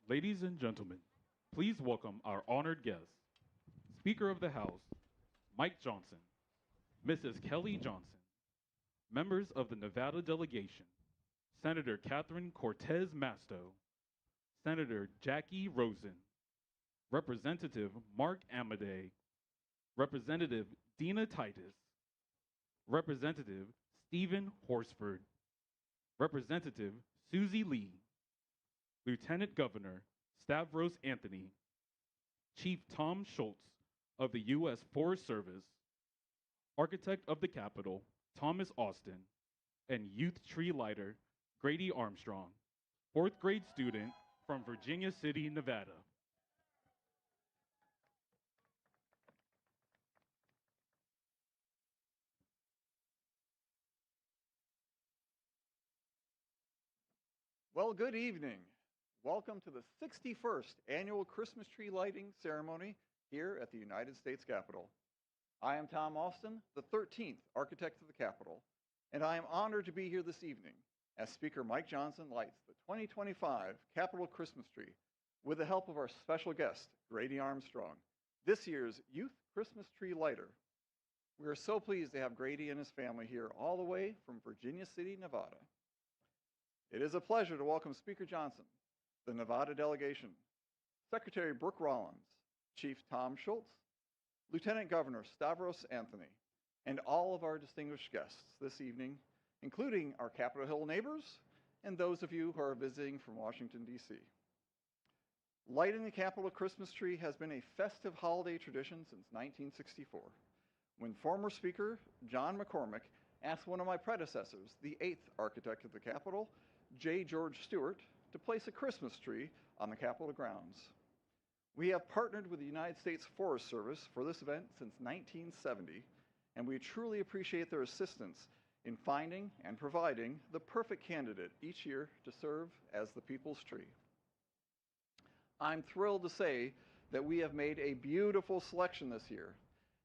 Ladies and gentlemen, please welcome our honored guest, Speaker of the House, Mike Johnson, Mrs. Kelly Johnson, members of the Nevada Delegation, Senator Catherine Cortez Masto, Senator Jackie Rosen, Representative Mark Amadei, Representative Dina Titus, Representative Stephen Horsford, Representative Susie Lee, Lieutenant Governor Stavros Anthony, Chief Tom Schultz of the U.S. Forest Service, Architect of the Capitol Thomas Austin, and Youth Tree Lighter Grady Armstrong, fourth grade student from Virginia City, Nevada. Well, good evening. Welcome to the 61st annual Christmas tree lighting ceremony here at the United States Capitol. I am Tom Austin, the 13th architect of the Capitol, and I am honored to be here this evening as Speaker Mike Johnson lights the 2025 Capitol Christmas tree with the help of our special guest, Grady Armstrong, this year's Youth Christmas Tree Lighter. We are so pleased to have Grady and his family here all the way from Virginia City, Nevada. It is a pleasure to welcome Speaker Johnson, the Nevada Delegation, Secretary Brooke Rollins, Chief Tom Schultz, Lieutenant Governor Stavros Anthony, and all of our distinguished guests this evening, including our Capitol Hill neighbors and those of you who are visiting from Washington, D.C. Lighting the Capitol Christmas tree has been a festive holiday tradition since 1964, when former Speaker John McCormick asked one of my predecessors, the 8th architect of the Capitol, J. George Stewart, to place a Christmas tree on the Capitol grounds. We have partnered with the United States Forest Service for this event since 1970, and we truly appreciate their assistance in finding and providing the perfect candidate each year to serve as the people's tree. I'm thrilled to say that we have made a beautiful selection this year,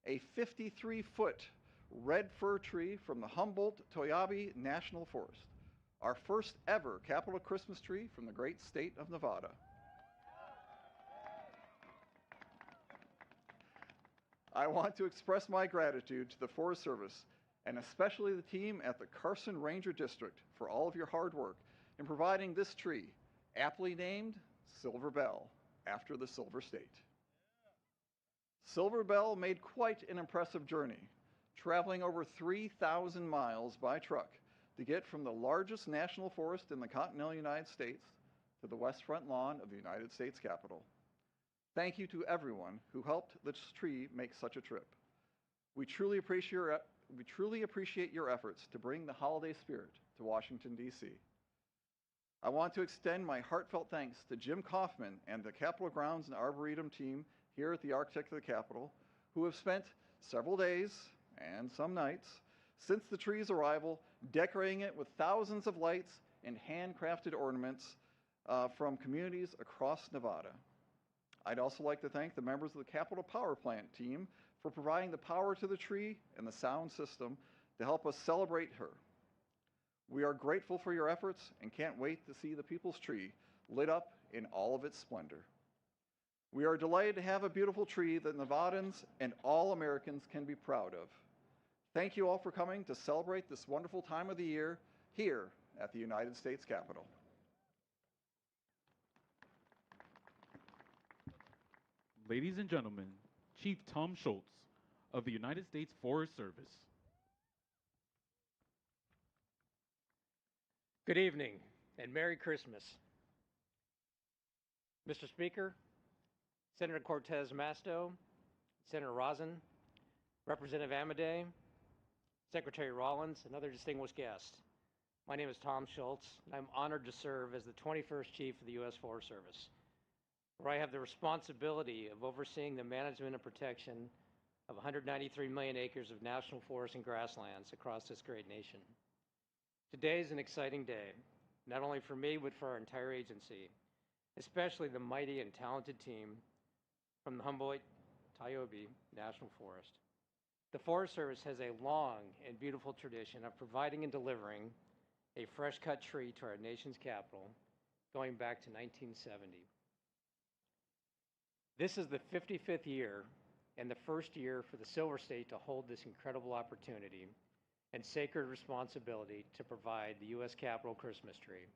a 53-foot red fir tree from the Humboldt-Toyabe National Forest, our first ever Capitol Christmas tree from the great state of Nevada. I want to express my gratitude to the Forest Service and especially the team at the Carson Ranger District for all of your hard work in providing this tree, aptly named Silver Bell, after the Silver State. Silver Bell made quite an impressive journey, traveling over 3,000 miles by truck to get from the largest national forest in the continental United States to the west front lawn of the United States Capitol. Thank you to everyone who helped this tree make such a trip. We truly appreciate your efforts to bring the holiday spirit to Washington, D.C. I want to extend my heartfelt thanks to Jim Kaufman and the Capitol Grounds and Arboretum team here at the Architect of the Capitol, who have spent several days and some nights since the tree's arrival, decorating it with thousands of lights and handcrafted ornaments from communities across Nevada. I'd also like to thank the members of the Capitol Power Plant team for providing the power to the tree and the sound system to help us celebrate her. We are grateful for your efforts and can't wait to see the People's Tree lit up in all of its splendor. We are delighted to have a beautiful tree that Nevadans and all Americans can be proud of. Thank you all for coming to celebrate this wonderful time of the year here at the United States Capitol. Ladies and gentlemen, Chief Tom Schultz of the United States Forest Service. Good evening and Merry Christmas. Mr. Speaker, Senator Cortez Masto, Senator Rosen, Representative Amadei, Secretary Rollins, and other distinguished guests. My name is Tom Schultz, and I'm honored to serve as the 21st Chief of the U.S. Forest Service, where I have the responsibility of overseeing the management and protection of 193 million acres of national forests and grasslands across this great nation. Today is an exciting day, not only for me, but for our entire agency, especially the mighty and talented team from the Humboldt-Toyabe National Forest. The Forest Service has a long and beautiful tradition of providing and delivering a fresh-cut tree to our nation's capital going back to 1970. This is the 55th year and the first year for the Silver State to hold this incredible opportunity and sacred responsibility to provide the U.S. Capitol Christmas tree.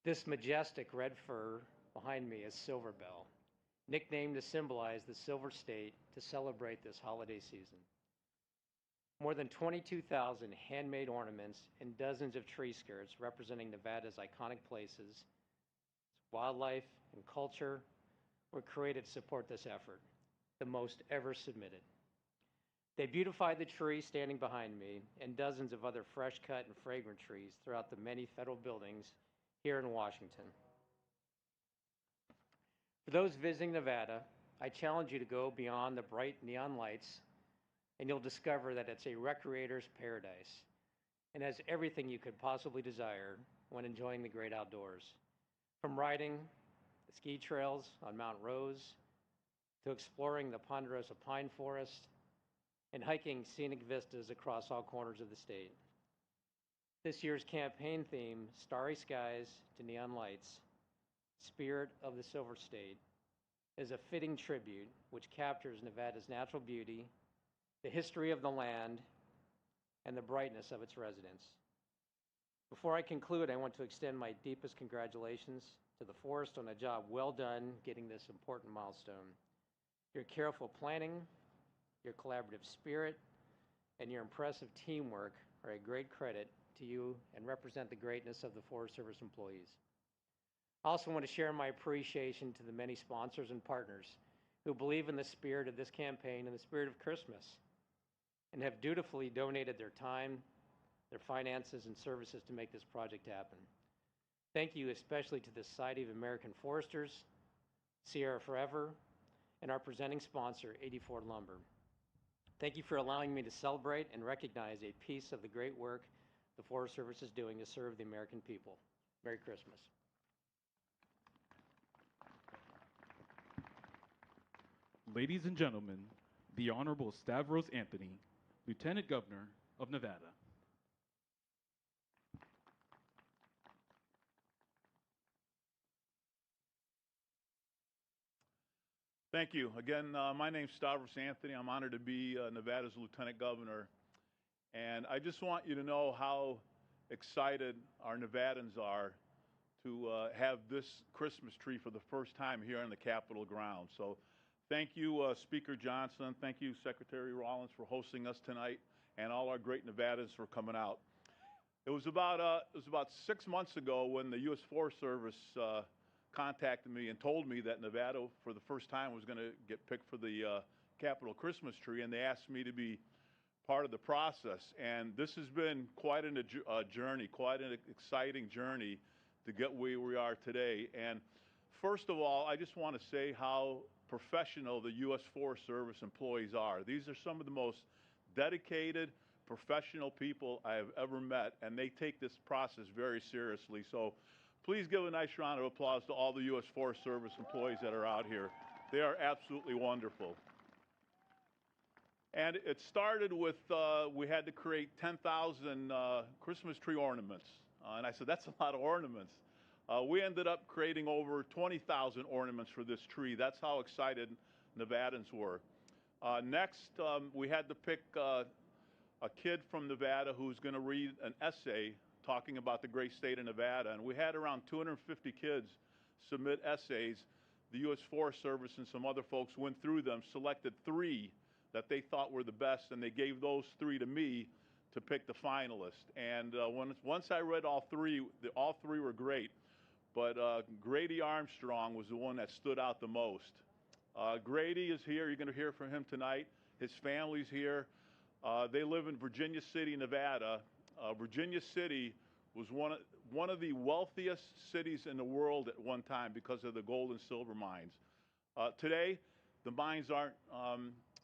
This majestic red fir behind me is Silver Bell, nicknamed to symbolize the Silver State to celebrate this holiday season. More than 22,000 handmade ornaments and dozens of tree skirts representing Nevada's iconic places, wildlife, and culture were created to support this effort, the most ever submitted. They beautified the tree standing behind me and dozens of other fresh cut and fragrant trees throughout the many federal buildings here in Washington. For those visiting Nevada, I challenge you to go beyond the bright neon lights and you'll discover that it's a recreator's paradise and has everything you could possibly desire when enjoying the great outdoors. From riding the ski trails on Mount Rose to exploring the ponderosa pine forest and hiking scenic vistas across all corners of the state. This year's campaign theme, Starry Skies to Neon Lights, Spirit of the Silver State, is a fitting tribute which captures Nevada's natural beauty, the history of the land, and the brightness of its residents. Before I conclude, I want to extend my deepest congratulations to the forest on a job well done getting this important milestone. Your careful planning, your collaborative spirit, and your impressive teamwork are a great credit to you and represent the greatness of the Forest Service employees. I also want to share my appreciation to the many sponsors and partners who believe in the spirit of this campaign and the spirit of Christmas and have dutifully donated their time, their finances, and services to make this project happen. Thank you especially to the Society of American Foresters, Sierra Forever, and our presenting sponsor, 84 Lumber. Thank you for allowing me to celebrate and recognize a piece of the great work the Forest Service is doing to serve the American people. Merry Christmas. Ladies and gentlemen, the Honorable Stavros Anthony, Lieutenant Governor of Nevada. Thank you. Again, my name's Stavros Anthony. I'm honored to be Nevada's Lieutenant Governor. And I just want you to know how excited our Nevadans are to have this Christmas tree for the first time here on the Capitol grounds. So thank you, Speaker Johnson. Thank you, Secretary Rollins, for hosting us tonight, and all our great Nevadans for coming out. It was about 6 months ago when the U.S. Forest Service contacted me and told me that Nevada, for the first time, was going to get picked for the Capitol Christmas tree, and they asked me to be part of the process. And this has been quite a journey, quite an exciting journey to get where we are today. And first of all, I just want to say how professional the U.S. Forest Service employees are. These are some of the most dedicated, professional people I have ever met, and they take this process very seriously. So please give a nice round of applause to all the U.S. Forest Service employees that are out here. They are absolutely wonderful. And it started with, we had to create 10,000 Christmas tree ornaments. And I said, that's a lot of ornaments. We ended up creating over 20,000 ornaments for this tree. That's how excited Nevadans were. Next, we had to pick a kid from Nevada who's going to read an essay talking about the great state of Nevada. And we had around 250 kids submit essays. The U.S. Forest Service and some other folks went through them, selected 3 that they thought were the best, and they gave those 3 to me to pick the finalists. And once I read all 3 were great. But Grady Armstrong was the one that stood out the most. Grady is here. You're going to hear from him tonight. His family's here. They live in Virginia City, Nevada. Virginia City was one of the wealthiest cities in the world at one time because of the gold and silver mines. Today, the mines aren't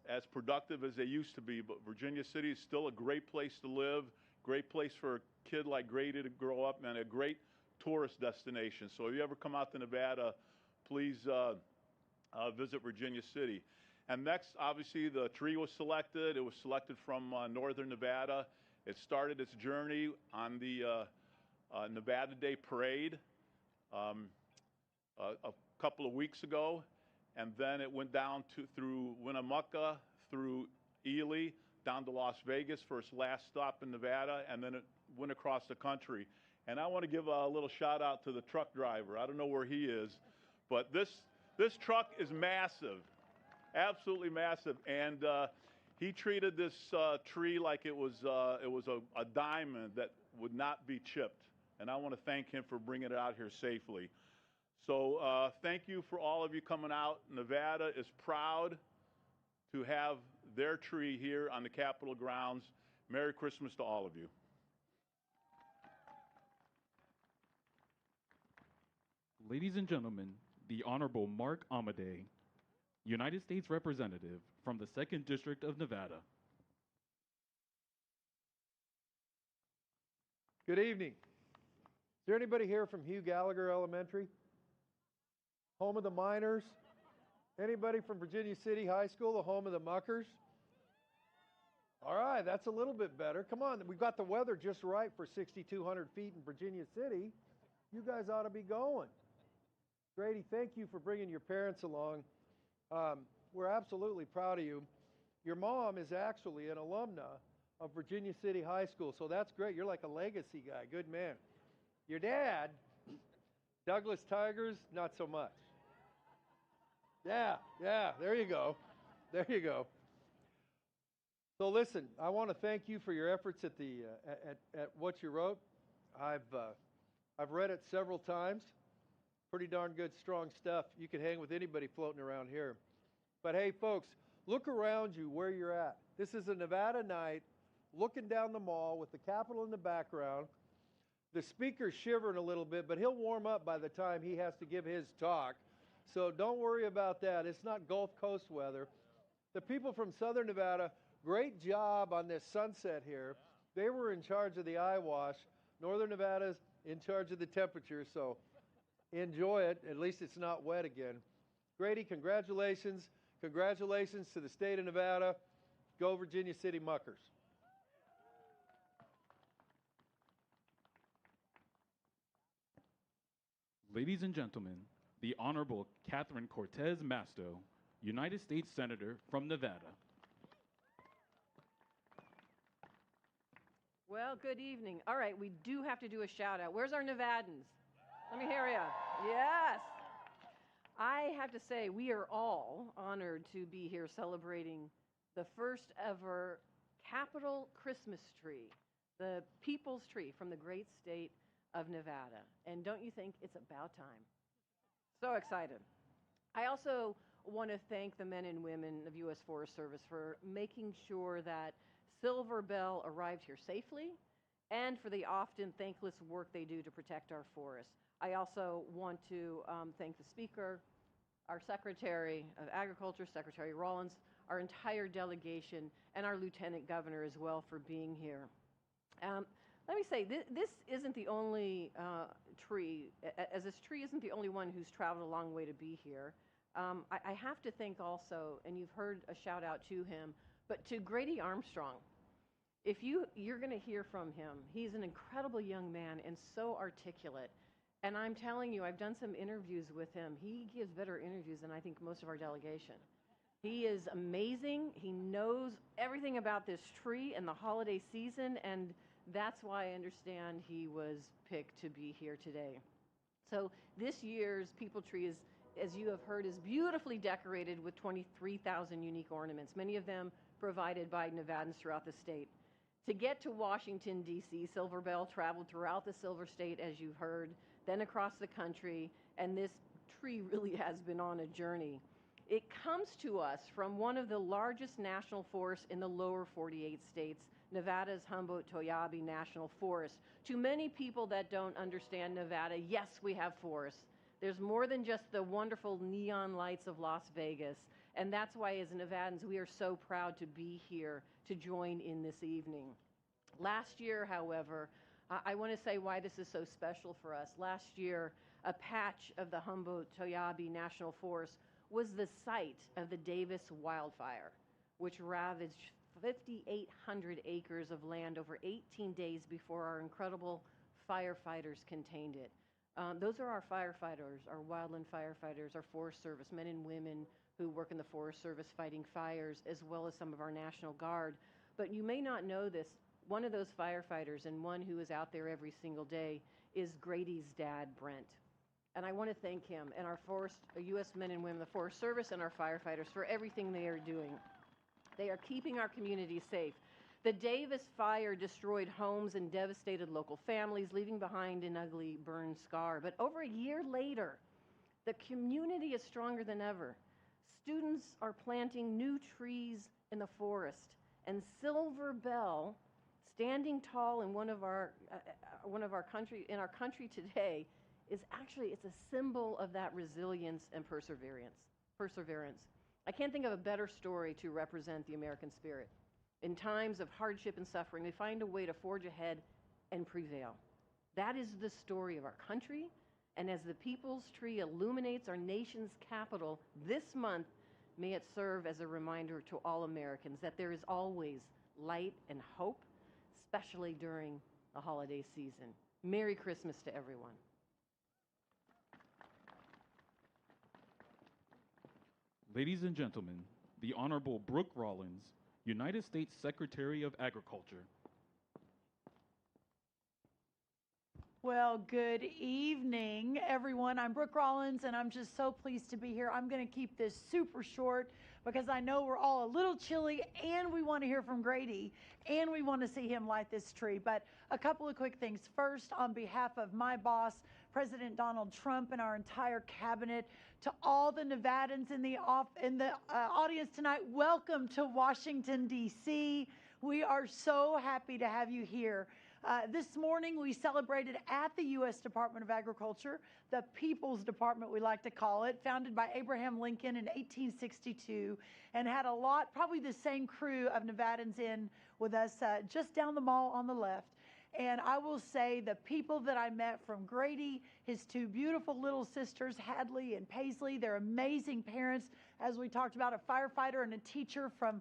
as productive as they used to be, but Virginia City is still a great place to live, great place for a kid like Grady to grow up, and a great tourist destination. So if you ever come out to Nevada, please visit Virginia City. And next, obviously, the tree was selected. It was selected from northern Nevada. It started its journey on the Nevada Day Parade a couple of weeks ago. and then it went down through Winnemucca, through Ely, down to Las Vegas for its last stop in Nevada, and then it went across the country. And I want to give a little shout out to the truck driver. I don't know where he is, but this truck is massive, absolutely massive. And he treated this tree like it was a diamond that would not be chipped. And I want to thank him for bringing it out here safely. So thank you for all of you coming out. Nevada is proud to have their tree here on the Capitol grounds. Merry Christmas to all of you. Ladies and gentlemen, the Honorable Mark Amadei, United States Representative from the 2nd District of Nevada. Good evening. Is there anybody here from Hugh Gallagher Elementary? Home of the Miners? Anybody from Virginia City High School, the home of the Muckers? All right, that's a little bit better. Come on, we've got the weather just right for 6,200 feet in Virginia City. You guys ought to be going. Grady, thank you for bringing your parents along. We're absolutely proud of you. Your mom is actually an alumna of Virginia City High School, so that's great. You're like a legacy guy. Good man. Your dad, Douglas Tigers, not so much. Yeah, there you go. There you go. So listen, I want to thank you for your efforts at what you wrote. I've read it several times. Pretty darn good, strong stuff. You can hang with anybody floating around here. But hey, folks, look around you where you're at. This is a Nevada night, looking down the mall with the Capitol in the background. The speaker's shivering a little bit, but he'll warm up by the time he has to give his talk. So don't worry about that. It's not Gulf Coast weather. The people from Southern Nevada, great job on this sunset here. They were in charge of the eye wash. Northern Nevada's in charge of the temperature, so enjoy it. At least it's not wet again. Grady, congratulations. Congratulations to the state of Nevada. Go Virginia City Muckers. Ladies and gentlemen, the Honorable Catherine Cortez Masto, United States Senator from Nevada. Well, good evening. All right, we do have to do a shout out. Where's our Nevadans? Let me hear you. Yes. I have to say, we are all honored to be here celebrating the first ever Capitol Christmas tree, the people's tree from the great state of Nevada. And don't you think it's about time? So excited. I also want to thank the men and women of U.S. Forest Service for making sure that Silver Bell arrived here safely and for the often thankless work they do to protect our forests. I also want to thank the Speaker, our Secretary of Agriculture, Secretary Rollins, our entire delegation, and our Lieutenant Governor as well for being here. Let me say, this isn't the only tree, as this tree isn't the only one who's traveled a long way to be here. I have to thank also, and you've heard a shout out to him, but to Grady Armstrong. If you're going to hear from him, he's an incredible young man and so articulate. And I'm telling you, I've done some interviews with him. He gives better interviews than I think most of our delegation. He is amazing. He knows everything about this tree and the holiday season, and that's why I understand he was picked to be here today. So this year's People Tree is, as you have heard, is beautifully decorated with 23,000 unique ornaments, many of them provided by Nevadans throughout the state. To get to Washington, D.C., Silver Bell traveled throughout the Silver State, as you've heard, then across the country, and this tree really has been on a journey. It comes to us from one of the largest national forests in the lower 48 states, Nevada's Humboldt-Toyabe National Forest. To many people that don't understand Nevada, yes, we have forests. There's more than just the wonderful neon lights of Las Vegas, and that's why as Nevadans, we are so proud to be here to join in this evening. Last year, however, I want to say why this is so special for us. Last year, a patch of the Humboldt-Toyabe National Forest was the site of the Davis wildfire, which ravaged 5,800 acres of land over 18 days before our incredible firefighters contained it. Those are our firefighters, our wildland firefighters, our Forest Service, men and women who work in the Forest Service fighting fires, as well as some of our National Guard. But you may not know this. One of those firefighters and one who is out there every single day is Grady's dad, Brent. And I want to thank him and our U.S. men and women, the Forest Service, and our firefighters for everything they are doing. They are keeping our communities safe. The Davis fire destroyed homes and devastated local families, leaving behind an ugly burn scar. But over a year later, the community is stronger than ever. Students are planting new trees in the forest, and Silver Bell, standing tall in our country today, is actually, it's a symbol of that resilience and perseverance. I can't think of a better story to represent the American spirit. In times of hardship and suffering, we find a way to forge ahead and prevail. That is the story of our country. And as the People's Tree illuminates our nation's capital this month, may it serve as a reminder to all Americans that there is always light and hope, especially during the holiday season. Merry Christmas to everyone. Ladies and gentlemen, the Honorable Brooke Rollins, United States Secretary of Agriculture. Well, good evening, everyone. I'm Brooke Rollins, and I'm just so pleased to be here. I'm going to keep this super short because I know we're all a little chilly, and we want to hear from Grady, and we want to see him light this tree. But a couple of quick things. First, on behalf of my boss, President Donald Trump, and our entire cabinet, to all the Nevadans in the audience tonight, welcome to Washington, D.C. We are so happy to have you here. This morning, we celebrated at the U.S. Department of Agriculture, the People's Department, we like to call it, founded by Abraham Lincoln in 1862, and had a lot, probably the same crew of Nevadans in with us just down the mall on the left. And I will say the people that I met, from Grady, his two beautiful little sisters, Hadley and Paisley, they're amazing parents, as we talked about, a firefighter and a teacher from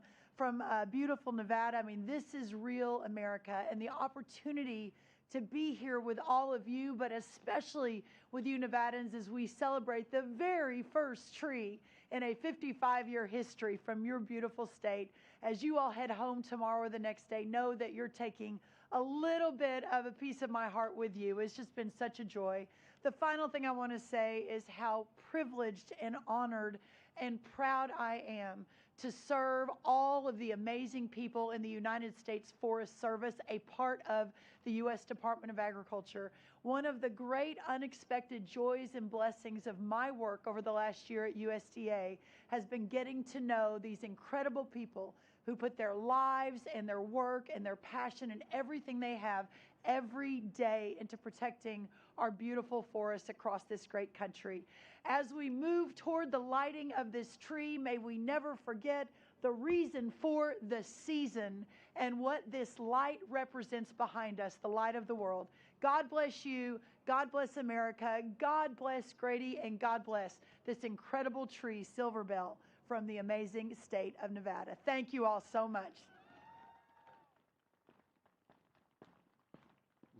beautiful Nevada. I mean, this is real America, and the opportunity to be here with all of you, but especially with you Nevadans, as we celebrate the very first tree in a 55-year history from your beautiful state. As you all head home tomorrow or the next day, know that you're taking a little bit of a piece of my heart with you. It's just been such a joy. The final thing I want to say is how privileged and honored and proud I am to serve all of the amazing people in the United States Forest Service, a part of the U.S. Department of Agriculture. One of the great unexpected joys and blessings of my work over the last year at USDA has been getting to know these incredible people who put their lives and their work and their passion and everything they have every day into protecting our beautiful forests across this great country. As we move toward the lighting of this tree, may we never forget the reason for the season and what this light represents behind us, the light of the world. God bless you. God bless America. God bless Grady, and God bless this incredible tree, Silver Bell, from the amazing state of Nevada. Thank you all so much.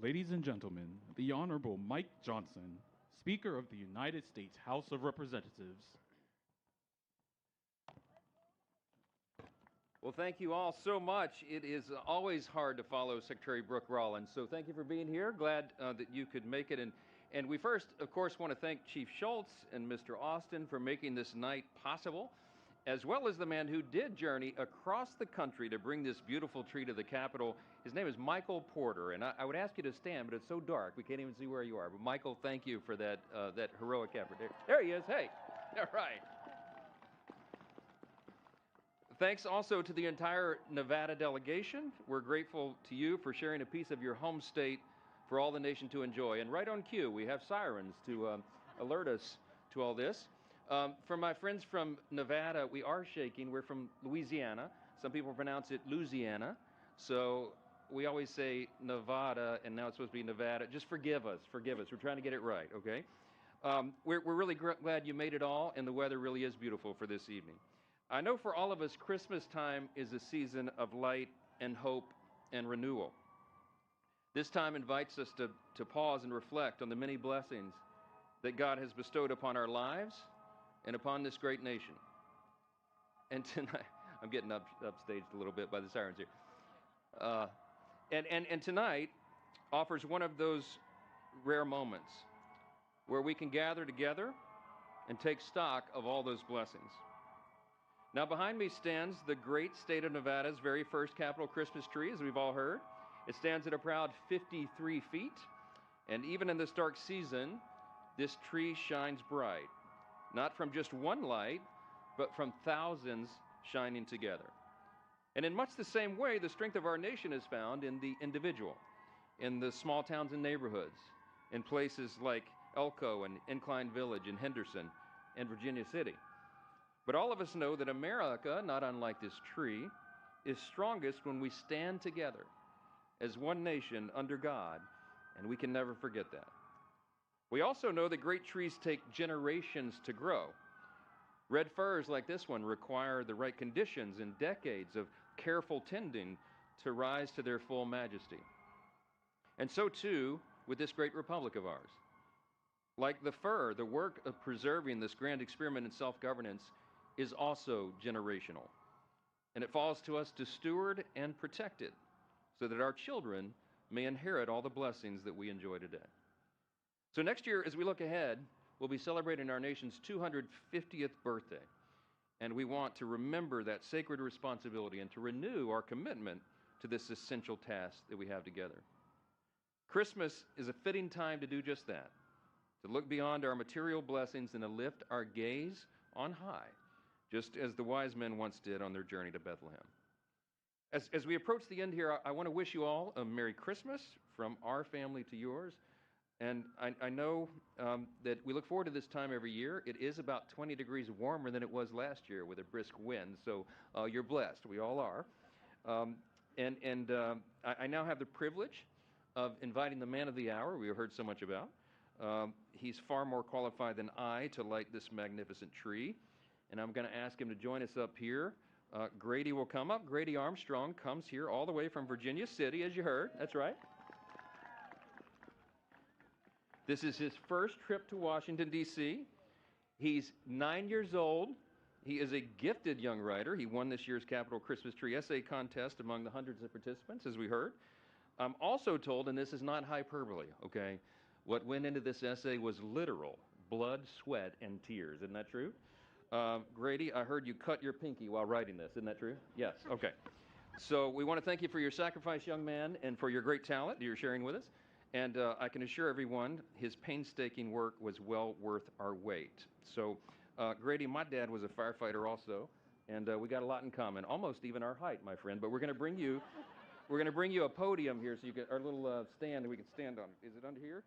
Ladies and gentlemen, the Honorable Mike Johnson, Speaker of the United States House of Representatives. Well, thank you all so much. It is always hard to follow Secretary Brooke Rollins, so thank you for being here. Glad that you could make it. And we first, of course, want to thank Chief Schultz and Mr. Austin for making this night possible, as well as the man who did journey across the country to bring this beautiful tree to the Capitol. His name is Michael Porter, and I would ask you to stand, but it's so dark we can't even see where you are. But Michael, thank you for that heroic effort. There he is. Hey, all right. Thanks also to the entire Nevada delegation. We're grateful to you for sharing a piece of your home state for all the nation to enjoy. And right on cue, we have sirens to alert us to all this. For my friends from Nevada, we are shaking. We're from Louisiana. Some people pronounce it Louisiana. So we always say Nevada, and now it's supposed to be Nevada. Just forgive us. Forgive us. We're trying to get it right, okay? We're really glad you made it all, and the weather really is beautiful for this evening. I know for all of us, Christmas time is a season of light and hope and renewal. This time invites us to pause and reflect on the many blessings that God has bestowed upon our lives and upon this great nation. And tonight, I'm getting upstaged a little bit by the sirens here. And tonight offers one of those rare moments where we can gather together and take stock of all those blessings. Now, behind me stands the great state of Nevada's very first Capitol Christmas tree, as we've all heard. It stands at a proud 53 feet, and even in this dark season, this tree shines bright, not from just one light, but from thousands shining together. And in much the same way, the strength of our nation is found in the individual, in the small towns and neighborhoods, in places like Elko and Incline Village and Henderson and Virginia City. But all of us know that America, not unlike this tree, is strongest when we stand together as one nation under God, and we can never forget that. We also know that great trees take generations to grow. Red firs like this one require the right conditions and decades of careful tending to rise to their full majesty. And so too with this great republic of ours. Like the fir, the work of preserving this grand experiment in self-governance is also generational. And it falls to us to steward and protect it so that our children may inherit all the blessings that we enjoy today. So next year, as we look ahead, we'll be celebrating our nation's 250th birthday. And we want to remember that sacred responsibility and to renew our commitment to this essential task that we have together. Christmas is a fitting time to do just that, to look beyond our material blessings and to lift our gaze on high, just as the wise men once did on their journey to Bethlehem. As we approach the end here, I want to wish you all a Merry Christmas from our family to yours. And I know that we look forward to this time every year. It is about 20 degrees warmer than it was last year with a brisk wind, so you're blessed. We all are. I now have the privilege of inviting the man of the hour we have heard so much about. He's far more qualified than I to light this magnificent tree, and I'm going to ask him to join us up here. Grady will come up. Grady Armstrong comes here all the way from Virginia City, as you heard. That's right. This is his first trip to Washington, D.C. He's 9 years old. He is a gifted young writer. He won this year's Capitol Christmas Tree Essay Contest among the hundreds of participants, as we heard. I'm also told, and this is not hyperbole, okay, what went into this essay was literal blood, sweat, and tears. Isn't that true? Grady, I heard you cut your pinky while writing this. Isn't that true? Yes. Okay. So we want to thank you for your sacrifice, young man, and for your great talent that you're sharing with us. And I can assure everyone his painstaking work was well worth our wait. So, Grady, my dad was a firefighter also, and we got a lot in common, almost even our height, my friend. But we're going to bring you a podium here so you can, our little stand that we can stand on. Is it under here?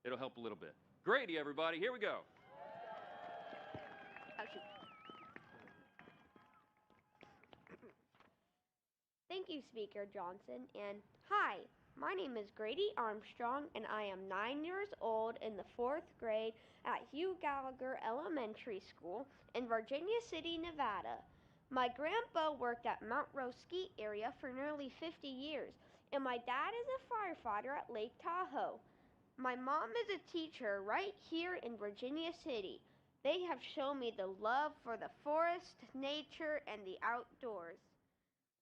It'll help a little bit. Grady, everybody, here we go. Thank you, Speaker Johnson, and hi, my name is Grady Armstrong, and I am 9 years old in the 4th grade at Hugh Gallagher Elementary School in Virginia City, Nevada. My grandpa worked at Mount Rose Ski Area for nearly 50 years, and my dad is a firefighter at Lake Tahoe. My mom is a teacher right here in Virginia City. They have shown me the love for the forest, nature, and the outdoors.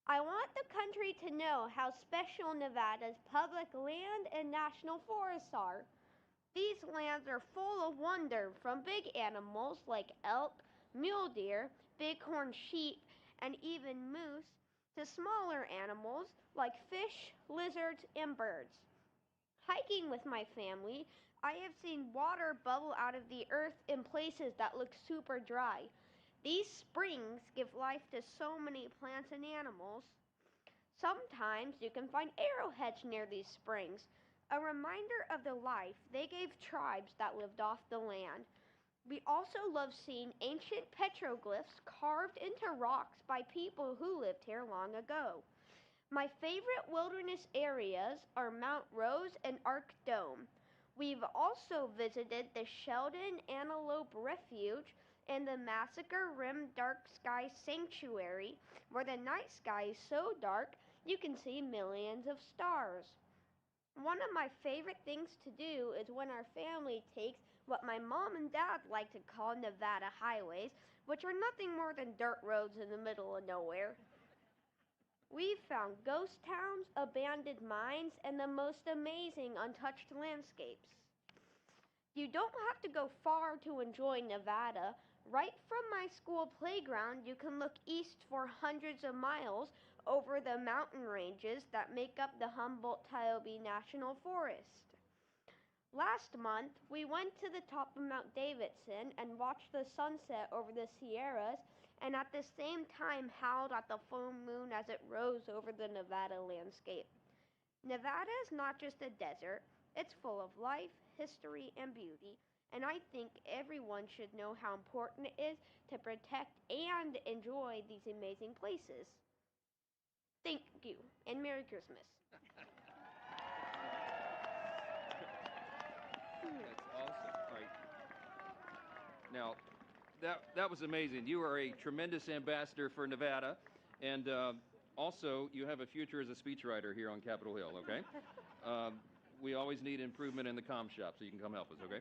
I want the country to know how special Nevada's public land and national forests are. These lands are full of wonder, from big animals like elk, mule deer, bighorn sheep, and even moose, to smaller animals like fish, lizards, and birds. Hiking with my family, I have seen water bubble out of the earth in places that look super dry. These springs give life to so many plants and animals. Sometimes you can find arrowheads near these springs, a reminder of the life they gave tribes that lived off the land. We also love seeing ancient petroglyphs carved into rocks by people who lived here long ago. My favorite wilderness areas are Mount Rose and Arc Dome. We've also visited the Sheldon Antelope Refuge and the Massacre Rim Dark Sky Sanctuary, where the night sky is so dark you can see millions of stars. One of my favorite things to do is when our family takes what my mom and dad like to call Nevada highways, which are nothing more than dirt roads in the middle of nowhere. We've found ghost towns, abandoned mines, and the most amazing untouched landscapes. You don't have to go far to enjoy Nevada. Right from my school playground, you can look east for hundreds of miles over the mountain ranges that make up the Humboldt-Tiobe National Forest. Last month, we went to the top of Mount Davidson and watched the sunset over the Sierras, and at the same time howled at the full moon as it rose over the Nevada landscape. Nevada is not just a desert, it's full of life, history, and beauty, and I think everyone should know how important it is to protect and enjoy these amazing places. Thank you, and Merry Christmas. That's awesome. All right. Now, that was amazing. You are a tremendous ambassador for Nevada, and also you have a future as a speechwriter here on Capitol Hill, okay? We always need improvement in the comm shop, so you can come help us, okay?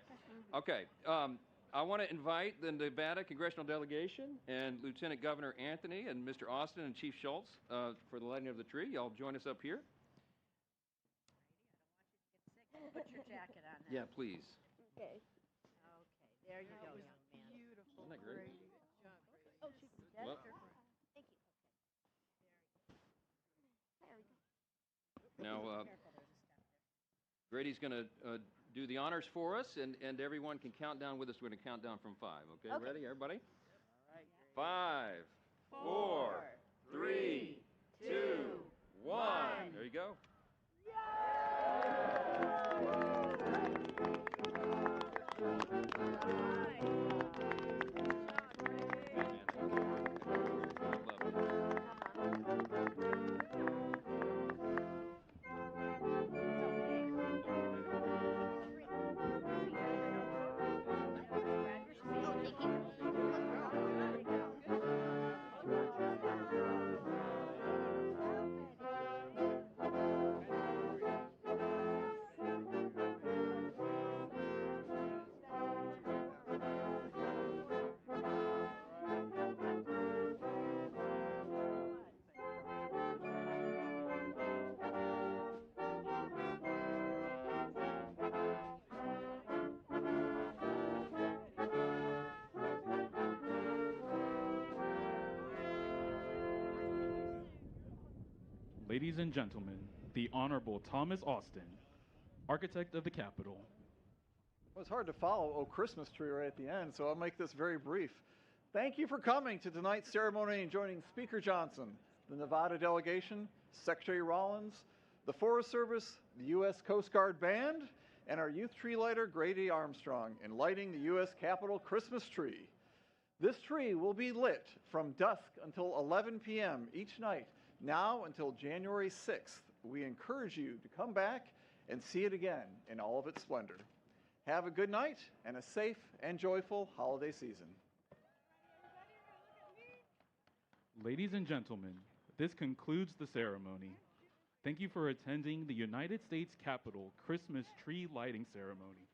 Okay. I want to invite the Nevada Congressional Delegation and Lieutenant Governor Anthony and Mr. Austin and Chief Schultz for the lighting of the tree. Y'all join us up here. Put your jacket on now. Yeah, please. Okay. Okay, there you go, young man. Beautiful. Isn't that great? Grady. Good job, Grady. Oh, she's dead. Well, Thank you. There we go. now, Grady's going to do the honors for us, and everyone can count down with us. We're going to count down from 5. Okay, Okay. ready, everybody? All right. 5, 4, 3, 2, 1. There you go. Ladies and gentlemen, the Honorable Thomas Austin, Architect of the Capitol. Well, it's hard to follow "Oh Christmas Tree" right at the end, so I'll make this very brief. Thank you for coming to tonight's ceremony and joining Speaker Johnson, the Nevada delegation, Secretary Rollins, the Forest Service, the U.S. Coast Guard Band, and our youth tree lighter, Grady Armstrong, in lighting the U.S. Capitol Christmas tree. This tree will be lit from dusk until 11 p.m. each night, now until January 6th. We encourage you to come back and see it again in all of its splendor. Have a good night and a safe and joyful holiday season. Ladies and gentlemen, this concludes the ceremony. Thank you for attending the United States Capitol Christmas tree lighting ceremony.